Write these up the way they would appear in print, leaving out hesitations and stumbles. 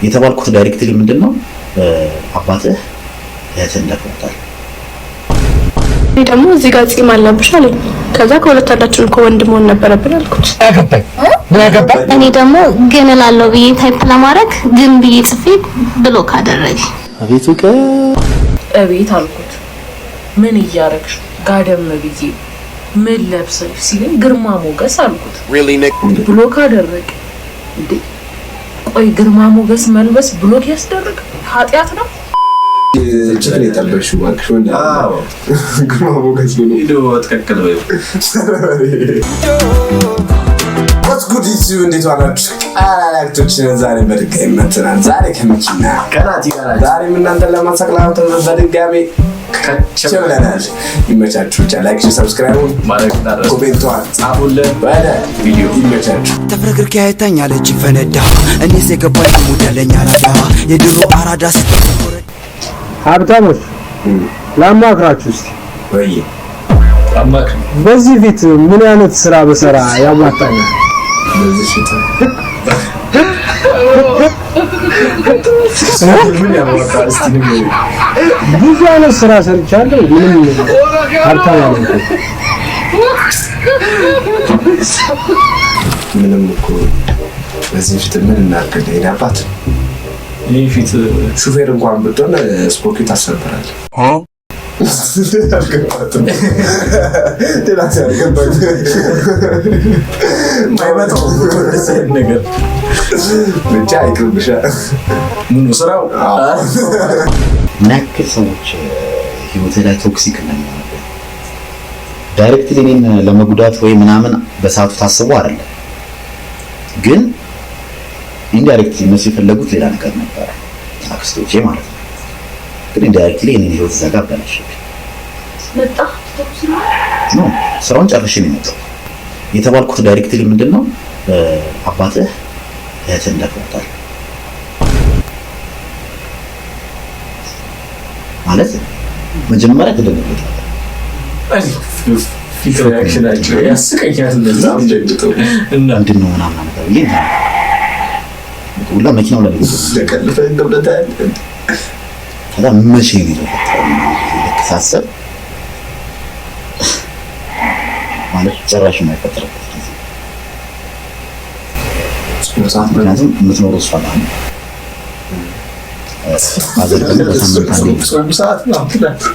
የተባልኩት ዳይሬክትሊ ምንድነው አባትህ እህትን ደፍሮታል። እኔ ደግሞ እዚህ ጋር ጺም አለብሽ አለኝ። ከዛ ከሁለት አንዳችን ከወንድም ሆነ ነበረብን አልኩት። አገባኝ። እኔ ደግሞ ግን እላለሁ ብዬ ታይፕ ለማድረግ ግን ብዬ ጽፌ ብሎክ አደረገ። አቤቱ አቤት አልኩት። ምን እያረግሽ ጋደም ብዬ ምን ለብሰሽ ሲለኝ ግርማ ሞገስ አልኩት። ብሎክ አደረገ እንዴ? ቆይ ግርማ ሞገስ መልበስ ብሎክ ያስደርግ ኃጢያት ነው? እቺን የጠበሽው ባክሽ ወንድ ግርማ ሞገስ ነው ቪዲዮ ተከከለ ወይ What's good is you እንዴት ዋላችሁ? አላላክቶችን ዛሬ በድጋሚ መጥተናል። ዛሬ ከመኪና ቀናት ይላል። ዛሬ ምን እናንተን ለማሳቅላውት በድጋሚ ከቸብለናል። ይመቻችሁ። ብቻ ላይክ፣ ሰብስክራይብ ማድረግ እንዳትረሱ። ኮሜንቷን ጻፉልን። ወደ ቪዲዮ ይመቻችሁ። ተፍረክርክ ያይታኛለች ፈነዳ እኔ ዘገባኝ ሙዳለኛ አራዳ የድሮ አራዳ ስትቆረ ሀብታሞች ላማክራችሁ እስቲ ወይ አማክ በዚህ ፊት ምን አይነት ስራ በሰራ ያዋጣኛል? በዚህ ፊት ምን ያዋጣል? እስቲ ንገሪኝ። ብዙ አይነት ስራ ሰርቻለሁ። ምንም ሀብታም አይደለም። ምንም እኮ በዚህ ፊት ምን እናድርግ? የኔ አባት ይህ ፊት ሹፌር እንኳን ብትሆን ስፖኬት አሰብራል። ብቻ አይቅርብሻ ምኑ ስራው ምን ያክል ሰዎች ህይወት ላይ ቶክሲክ እንደሚሆኑ ዳይሬክትሊ እኔን ለመጉዳት ወይ ምናምን በሰዓቱ ታስቦ አይደለም፣ ግን ኢንዳይሬክትሊ እነሱ የፈለጉት ሌላ ነገር ነበር፣ አክስቶቼ ማለት ነው። ግን ኢንዳይሬክትሊ እኔን ህይወት ዘጋ በላሽብኝ መጣ ነው። ስራውን ጨርሼ ነው የመጣው። የተባልኩት ዳይሬክትሊ ምንድነው አባትህ እህትን ደፍሮታል ማለት መጀመሪያ ተደነገጥኩ። ፊት ሪአክሽናቸው ያስቀኛል። እንደዛም ደግጠው እና ምንድነው ምናምን ነገር ይሄ ሁላ መኪናው ላይ ለቀልፈ እንደውለታል። ታዲያ መቼ ነው የተፈጠረው? ለከሳሰብ ማለት ጭራሽ የማይፈጠርበት ጊዜ ምክንያቱም የምትኖረው እሷ ጋር ነው። አዘርቀን በሳምንት አንዴ ሰዓት ነው ትላለህ።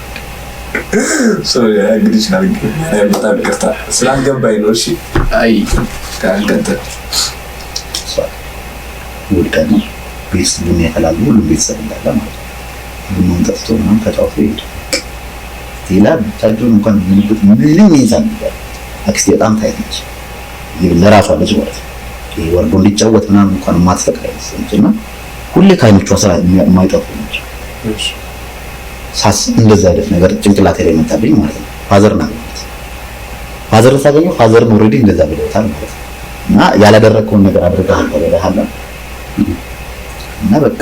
ሶሪ እንግዲህ በጣም ይቅርታ ስላልገባኝ ነው። እሺ አይ ካልቀጠል ውድቀት ነው። ቤት ቡና ያፈላሉ፣ ሁሉም ቤተሰብ እንዳለ ማለት ነው። ቡናውን ጠጥቶ ምናምን ተጫውቶ ይሄድ ሌላ ታጁን እንኳን ምንም ይዛል ነበር። አክስቴ በጣም ታይተች ለራሷ ልጅ ማለት ነው። ይሄ ወርዶ እንዲጫወት ምናምን እንኳን ማትፈቅድ አይመስልምና ሁሌ ካይኖቿ ስራ የማይጠፉ ናቸው። ሳስብ እንደዛ አይነት ነገር ጭንቅላቴ ላይ መጣብኝ ማለት ነው። ፋዘርና ፋዘር ሳገኘው ፋዘርን ኦልሬዲ እንደዛ ብለውታል ማለት ነው። እና ያላደረከውን ነገር አድርገሃል ተብለሃል እና በቃ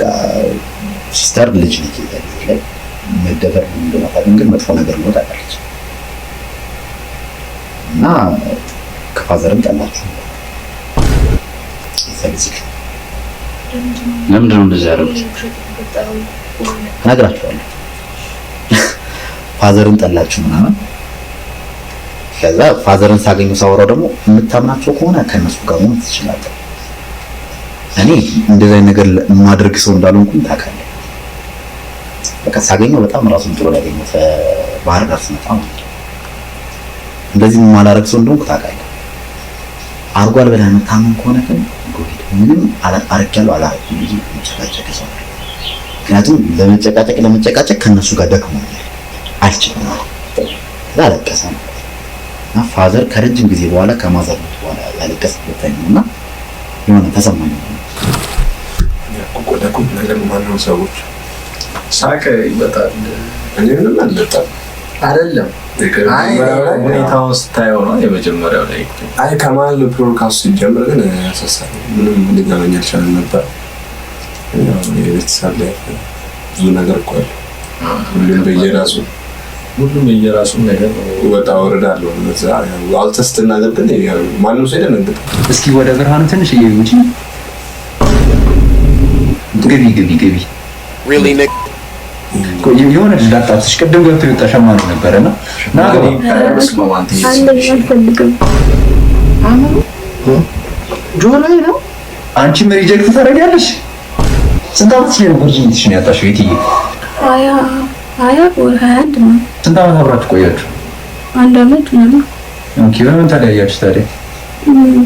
ሲስተር ልጅ ነች ላይ መደፈር እንደማታውቅ ግን መጥፎ ነገር ነው ታውቃለች። እና ከፋዘርም ጠላችሁ ይፈልግ ለምንድን ነው እንደዛ ያደረጉት? እነግራችኋለሁ። ፋዘርን ጠላችሁ ምናምን። ከዛ ፋዘርን ሳገኙ ሳወራው ደግሞ የምታምናቸው ከሆነ ከነሱ ጋር መሆን ትችላለህ። እኔ እንደዛ አይነት ነገር ማድረግ ሰው እንዳልሆንኩኝ ታውቃለህ። በቃ ሳገኘው በጣም ራሱን ጥሩ ላይ ያገኘው ባህር ዳር ስመጣ ማለት ነው። እንደዚህ ማላረግ ሰው እንደሆንኩ ታውቃለህ። አርጓል ብለህ የምታምን ከሆነ ግን ምንም አረጋለሁ አላረግም ብዬ መጨቃጨቅ ሰው ነው። ምክንያቱም ለመጨቃጨቅ ከነሱ ጋር ደክሞኛል አልችልም ማለት ከዛ አለቀሰ ነው። እና ፋዘር ከረጅም ጊዜ በኋላ ከማዘር በኋላ ያለቀሰበት ታይምና የሆነ ተሰማኝ ነው። ያቆቆደኩ ነገር ማንነው ሰዎች ሳቀ ይመጣል። እኔ ምንም አልመጣም አይደለም። ሁኔታውን ስታየው ነው የመጀመሪያው ላይ አይ ከማል ፕሮድካስት ሲጀምር ግን ያሳሳል። ምንም ሊገናኝ አልቻለም ነበር። ያው የቤተሰብ ላይ ብዙ ነገር እኮ አለ። ሁሉም በየራሱ ነገር ወጣ ወረዳለሁ። ለዛ አልተስተና ግን ማንነው ሰይደን እንዴ እስኪ ወደ ብርሃኑ ትንሽ እየውጪ እንዴ ግቢ የሆነ ዳጣትሽ ቅድም ገብቶ የወጣ ሸማኔ ነበርና ጆሮዬ ነው። አንቺም ሪጀክት ታደርጊያለሽ። ስንት ዓመት ነው ቨርጂኒቲሽን ያጣሽው? የትዬ 21 ነው። ስንት ዓመት አብራችሁ ቆያችሁ? 1 ዓመት ነው። ኦኬ በምን ተለያያችሁ ታዲያ?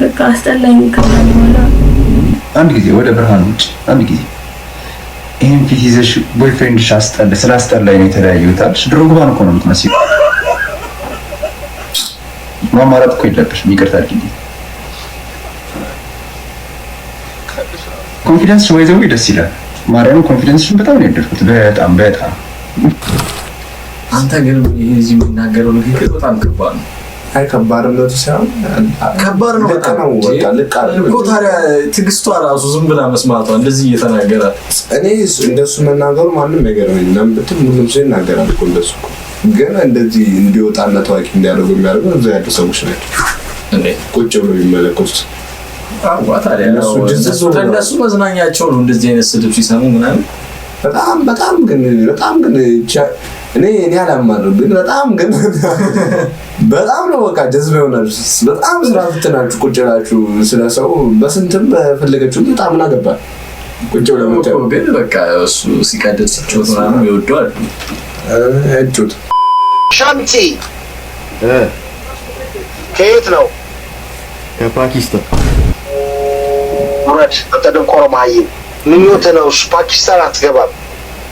በቃ አስጠላኝ ከማለት በኋላ አንድ ጊዜ ወደ ብርሃን ውጭ አንድ ጊዜ ይሄን ፊት ይዘሽ ቦይፍሬንድሽ ስላስጠላኝ ነው የተለያዩት አልሽ። ድሮግባን እኮ ነው የምትመስለው። ማማረጥ እኮ የለብሽም። ይቅርታ አድርጊልኝ። ኮንፊደንስ ወይዘው ደስ ይላል። ማርያም ኮንፊደንስሽን በጣም ነው የወደድኩት። በጣም አንተ ግን ይሄ እዚህ የሚናገረው ንግግር በጣም ከባድ ነው። አይ ከባድነቱ ሳይሆን ከባድ ነው በጣም ነው። በቃ ልቃልኩ ታዲያ ትግስቷ ራሱ ዝም ብላ መስማቷ እንደዚህ እየተናገራት እኔ እንደሱ መናገሩ ማንም ነገር ነው። ለምንድን ሁሉም ሰው ይናገራል እኮ እንደሱ። ግን እንደዚህ እንዲወጣና ታዋቂ እንዲያደርጉ የሚያደርገው እዛ ያሉ ሰዎች ናቸው። እንዴ ቁጭ ብሎ የሚመለከቱት ታዲያ እነሱ መዝናኛቸው ነው። እንደዚህ አይነት ስድብ ሲሰሙ ምናምን በጣም ግን እኔ አላማረም። ግን በጣም ነው በቃ ጀዝበ ይሆናል። በጣም ስራ ፍትናችሁ ቁጭ ብላችሁ ስለሰው በስንትም በፈለገችው በጣም ናገባ ቁጭ ብለው ግን በቃ እሱ ሲቀደስ ሲጮት ምናምን ይወደዋል። እጩት ሻንቲ ከየት ነው? ከፓኪስታን። ወራጅ አንተ ደንቆሮ ማይም ምኞትህ ነው። ፓኪስታን አትገባም።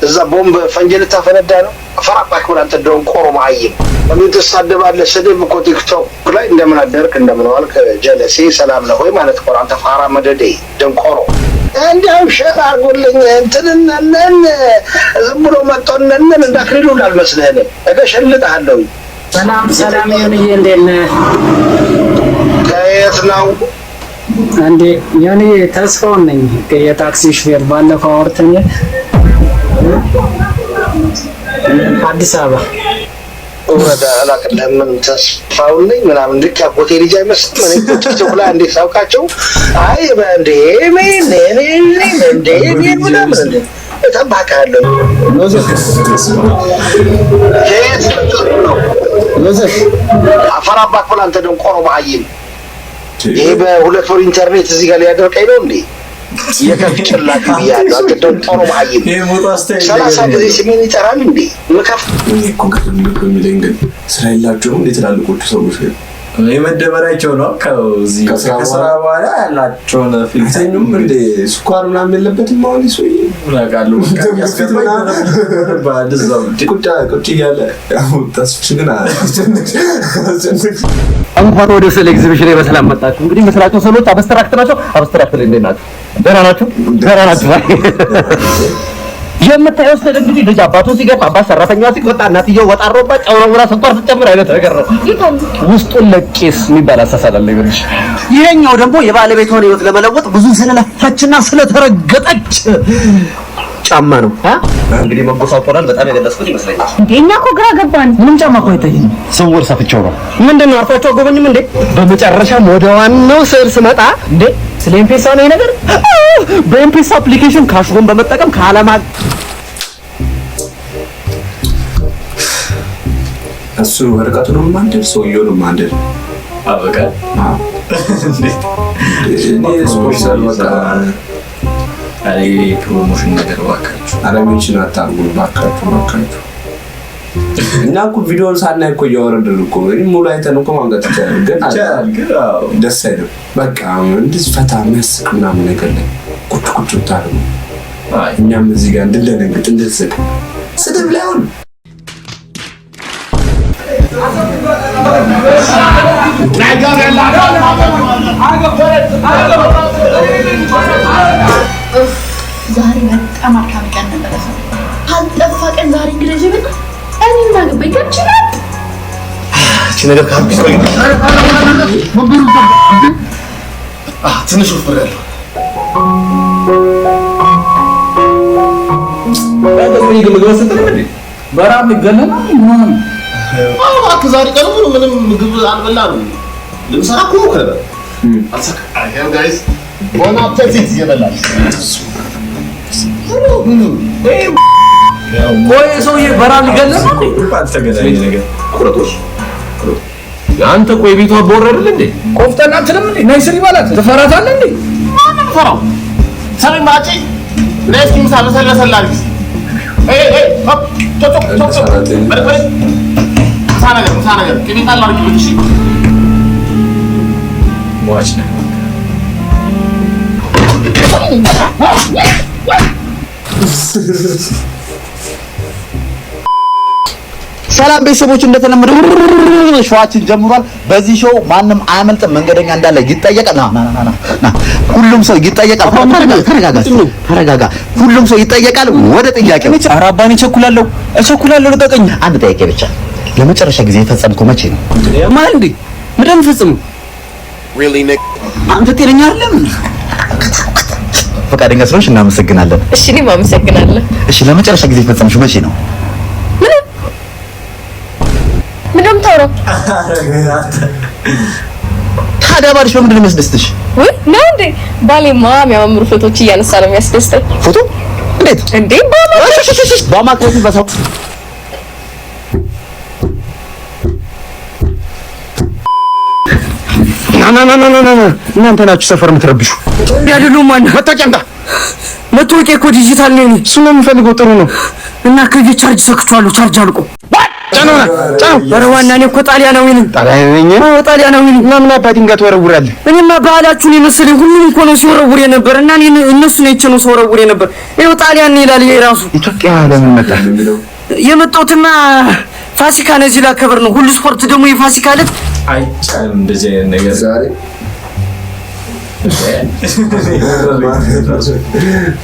እዛ ቦምብ ፈንጅ ልታፈነዳ ነው። አፈራባክ ብላ አንተ ደንቆሮ ማይም በምን ተሳደባለህ? ስድብ እኮ ቲክቶክ ላይ እንደምን አደርክ እንደምን ዋልክ ጀለሴ ሰላም ነው ወይ ማለት እኮ አንተ ፋራ መደዴ ደንቆሮ። እንዲያው ሸር አድርጎልኝ እንትንነን ዝም ብሎ መጥቶነን እንዳክሪሉ አልመስልህም። እገሸልጥሃለሁ። ሰላም ይሁንዬ፣ እንዴት ነህ? ከየት ነው? አንዴ ያኔ ተስፋው ነኝ የታክሲ ሹፌር። ባለፈው አውርተን አዲስ አበባ ወደ አላቀለም ምን ተስፋው ነኝ ምናምን ልክ ያጎቴ ልጅ አይመስልም። እኔ ቲክቶክ ላይ እንዴት ሳውቃቸው አይ እንዴ ምን ምናምን እጠብቃለሁ። ዮሴፍ አፈራባክ ብላ አንተ ደንቆሮ ማይም ይሄ በሁለት ወር ኢንተርኔት እዚህ ጋር ሊያደርቀኝ ነው እንዴ? የከፍጭላክ ብያለሁ። አንተ ደንቆሮ ማይም 30 ጊዜ ስሜን ይጠራል እንዴ? ምከፍ እኮ ከሚለኝ ግን ስራ የላቸውም እንዴ? ትላልቆቹ ሰዎች ግን የመደበሪያቸው ነው። ከዚህ ከስራ በኋላ ያላቸውን ፊልተኙም እንደ ስኳር ምናምን የለበትም። አሁን ይሶ ይላቃሉ ቁጭ እያለ ተስፍሽ ግን እንኳን ወደ ስለ ኤግዚቢሽን በሰላም መጣችሁ። እንግዲህ መስራቸው ሰሎች አብስትራክት ናቸው። አብስትራክት ላይ እንዴት ናቸው? ደህና ናችሁ? የምታየው ስለ እንግዲህ ልጅ አባቱን ሲገፋ አባት ሰራተኛዋ ሲቆጣ እናትየው ወጥ አሮባት ጨው ነው ብላ ስኳር ስትጨምር አይነት ነገር ነው። ውስጡን ለቄስ የሚባል አሳሳል አለ ይልሽ። ይሄኛው ደግሞ የባለቤቷን ህይወት ለመለወጥ ብዙ ስለለፋችና ስለተረገጠች ጫማ ነው። እንግዲህ መጎሳቆላል በጣም የገለጽኩት ይመስለኛል። እኛ እኮ ግራ ገባን። ምንም ጫማ እኮ አይታይም። ስውር ሰፍቼው ነው። ምንድነው አርፋቸው ጎበኝም እንዴ? በመጨረሻም ወደ ዋናው ስዕል ስመጣ እንዴ ስለ ኤምፔሳ ነው ይሄ ነገር። በኤምፔሳ አፕሊኬሽን ካሽጎን በመጠቀም ከዓለም እሱ ወረቀቱን ማንደል ሰውየውን ማንደል አበቃ። እኔ ስፖርት በቃ አይ ፕሮሞሽን ነገር ዋካችሁ አረሚችን አታርጉ ባካችሁ። እና እኮ ቪዲዮውን ሳናይ እኮ እያወረድን እኮ ሙሉ አይተን እኮ ማምጣት ይቻላል። ግን ደስ አይልም። በቃ እንደዚህ ፈታ የሚያስቅ ምናምን ነገር ላይ ቁጭ ታደርጉ። እኛም እዚህ ጋር እንድንደነግጥ እንድንስቅ ስድብ ላይ አሁን ዛሬ በጣም አድካሚ ቀን ነበረ። አልጠፋ ቀን ዛሬ እንግዲህ ምን እኔና ገበኝ ይችላል። እቺ ነገር ካምፒስ ቆይ ትንሽ ወፍር ያለው ባደረኝ ግን ልገወስት ነው እንዴ? በራብ ይገለና ምንም ዛሬ ቀን ምንም ምግብ አልበላንም። ልምሰራ እኮ ከበ አልሰካ ጋይስ ቦና አፕቲት ይበላል። ወይ ሰውዬ በራም ሊገለጽ እንዴ? ተገናኝ ነገር ቁረጦሽ አንተ ቆይ ቤቷ ቦረደል እንዴ? ቆፍጠና አትልም እንዴ? ነይ ስሪ ባላት ትፈራታለህ እንዴ? ማንም ፈራው ሰሪ ማጪ ለስኪም ሳለሰለሰላል ሆፕ ቶቶ በረበረ ሳናገር ከቤታላ አርቂ ብትሽ ሟች ነው ሰላም ቤተሰቦች፣ እንደተለመደው ሾዋችን ጀምሯል። በዚህ ሾው ማንም አያመልጥም። መንገደኛ እንዳለ ይጠየቃል። ና ሁሉም ሰው ይጠየቃል። ተረጋጋ። ሁሉም ሰው ይጠየቃል። ወደ ጥያቄው ኧረ አባኔ እቸኩላለሁ ልቀቀኝ። አንድ ጥያቄ ብቻ። ለመጨረሻ ጊዜ የፈጸምከው መቼ ነው? ማን እንዴ? ምንድን ፈጽሙ? አንተ ጤነኛ አይደለም? ፈቃደኛ ስለሆንሽ እናመሰግናለን። እሺ እኔም አመሰግናለሁ። እሺ ለመጨረሻ ጊዜ የፈጸምሽው መቼ ነው? ምንም ታውራው ታዲያ ባልሽ በምንድን ነው የሚያስደስትሽ? ወይ ነው እንዴ? ባሌማ የሚያማምሩ ፎቶዎች እያነሳ ነው የሚያስደስተኝ። ፎቶ እንዴት እንዴ? በማክሮቱ በሰው እናንተ ናችሁ ሰፈር የምትረብሹ ያሉሉ። ማን መታወቂያ እኮ ዲጂታል ነው። እሱ ነው የምፈልገው። ጥሩ ነው እና ከዚህ ቻርጅ ሰክቷለሁ። ቻርጅ አልቆ ኧረ ዋና እኔ እኮ ጣሊያናዊ ነኝ። ጣሊያናዊ ነኝ። ምናምን አባ ድንጋይ ትወረውራለህ። እኔማ ባህላችሁን የመሰለኝ ሁሉም እኮ ነው ሲወረውር የነበር እና እኔ እነሱ ነው የቸ ነው ሲወረውር የነበር። ይኸው ጣሊያን ነው ይላል። ይሄ ራሱ ኢትዮጵያ ለምን መጣ? የመጣሁትማ ፋሲካ ነው እዚህ ላከብር ነው። ሁሉ ስፖርት ደግሞ የፋሲካ ዕለት አይቻልም እንደዚህ አይነት ነገር ዛሬ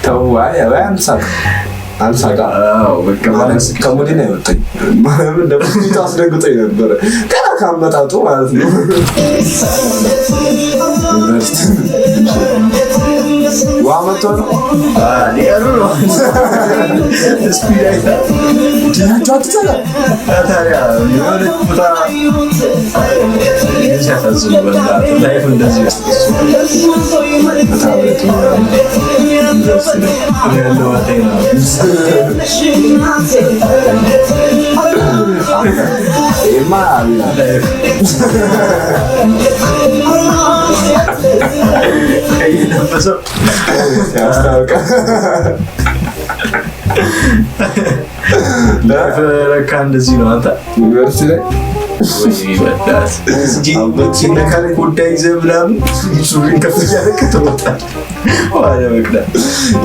ተው። አልሳቃ ከሙዲ ነው የወጣኝ። ማንም እንደዚህ ታስደግጠኝ ነበር ገና ካመጣጡ ማለት ነው። ዋመቶ ነው ለካ እንደዚህ ነው። አንተ ዩኒቨርሲቲ ላይ ወይ ወዳስ እንጂ በኪነካል ጉዳይ ዘብላም ሱሪን ከፍያለ ከተወጣ ዋለ በቃ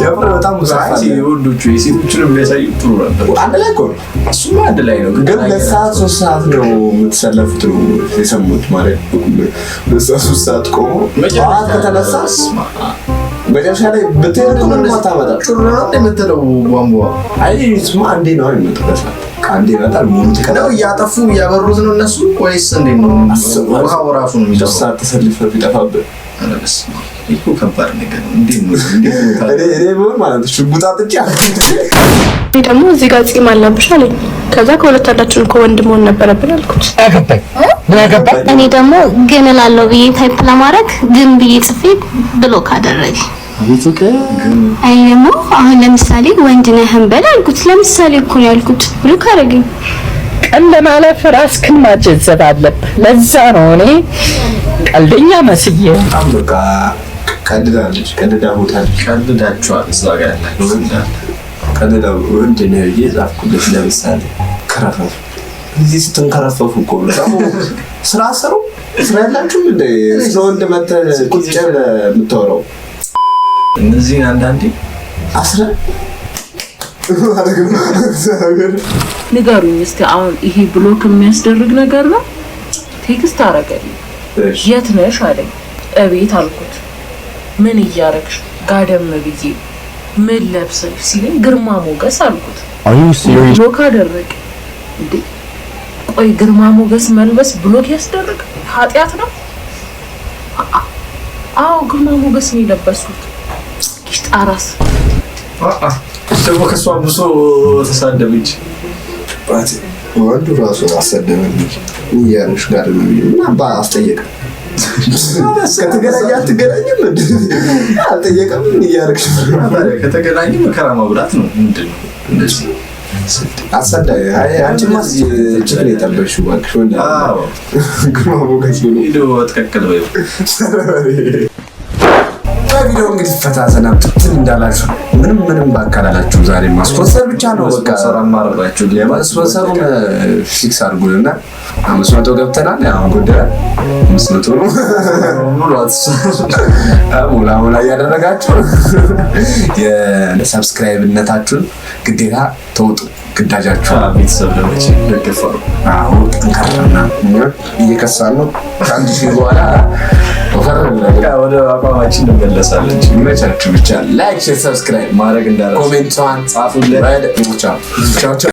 ያብረ በጣም ሳይዚ ወንዶቹ የሴቶቹን የሚያሳዩ ጥሩ ነበር። አንድ ላይ እኮ እሱማ አንድ ላይ ነው። ግን ለሰዓት 3 ሰዓት ነው የምትሰለፉት ነው የሰሙት ማለት ለሰዓት 3 ሰዓት ቆሞ መጀመሪያ ከተነሳስ መጨረሻ ላይ በተለይ ምን ማታመጣ ጥሩ ነው እንደምትለው ቧንቧ አይስማ አንዴ ነው የሚመጣው። አንዴ ይመጣል ሙሉ ተከታው እያጠፉ እያበሩት ነው እነሱ ወይስ እንዴት ነው? ውሃው ራሱ ነው የሚጠፋው። ሰዓት ተሰልፈው ቢጠፋብህ አለበስ እኮ ከባድ ነገር ነው። እንዴት ነው እኔ ምን ማለት ሽጉጥ አጥቼ እኔ ደግሞ እዚህ ጋር ጺም አልነበሽ አለኝ። ከዛ ከሁለታችን እኮ ወንድ መሆን ነበረብን አልኩት። አገባኝ። እኔ ደግሞ ግን እላለሁ ብዬ ታይፕ ለማድረግ ግን ብዬ ጽፌ ብሎክ አደረገ። አይ ደግሞ አሁን ለምሳሌ ወንድ ነህ እንበል አልኩት። ለምሳሌ እኮ ነው ያልኩት። ብሎክ አደረገኝ። ቀን ለማለፍ ራስክን ማጀዘብ አለብህ። ለዛ ነው እኔ ቀልደኛ መስዬ በቃ ቀልዳችኋል። እዛ ጋር ያላችሁ ቀልዳው ወንድ ነው የጻፍኩልሽ። ለምሳሌ ከረፈፍ እዚህ ስትንከረፈፉ እኮ ነው ስራ ሰሩ ስራ ያላችሁ እንደ ስለወንድ መተህ ቁጭ የምታወራው እነዚህ አንዳንዴ አስረ ንገሩኝ እስቲ አሁን ይሄ ብሎክ የሚያስደርግ ነገር ነው? ቴክስት አደረገልኝ። የት ነሽ አለኝ። እቤት አልኩት። ምን እያረግሽ? ጋደም ብዬ። ምን ለብሰሽ ሲለኝ ግርማ ሞገስ አልኩት። ብሎክ አደረገ። እንዴ ቆይ ግርማ ሞገስ መልበስ ብሎክ ያስደርግ ኃጢያት ነው? አዎ ግርማ ሞገስ ነው የለበስኩት። ጣራስ ደግሞ ከሷ ብሶ ተሳደበች። ወንዱ ራሱ አሰደበኝ እያለሽ ጋር ነው እና አስጠየቀ። ከተገናኘ አትገናኝም አልጠየቀም እያደረግሽ ከተገናኘ መከራ ማብራት ነው ምንድነው እንደዚህ አሰዳይ አንቺማ ችግር የጠበቅሽው እባክሽ ወንድ ግማ ሞገስ ነው ቪዲዮ ተከከለ ወይ ቪዲዮ እንግዲህ ፈታ ዘናብት እንዳላችሁ ምንም ባካላላችሁ ዛሬ ማስፖንሰር ብቻ ነው በቃ ሰራማራባችሁ ለማስፖንሰሩን ፊክስ አድርጉልና 500 ገብተናል ያው ጎደለ 500 ነው ሙላ ያደረጋችሁ የሰብስክራይብነታችሁን ግዴታ ተውጡ ግዳጃችሁ ቤተሰብ ለመቼ ለከፋሩ አዎ እንካራና እየከሳን ነው ከአንድ ሺህ በኋላ ወደ አቋማችን እንመለሳለን ይመቻችሁ ብቻ ላይክ ሼር ሰብስክራይብ ማድረግ እንዳለ ኮሜንት ጻፉልን ቻው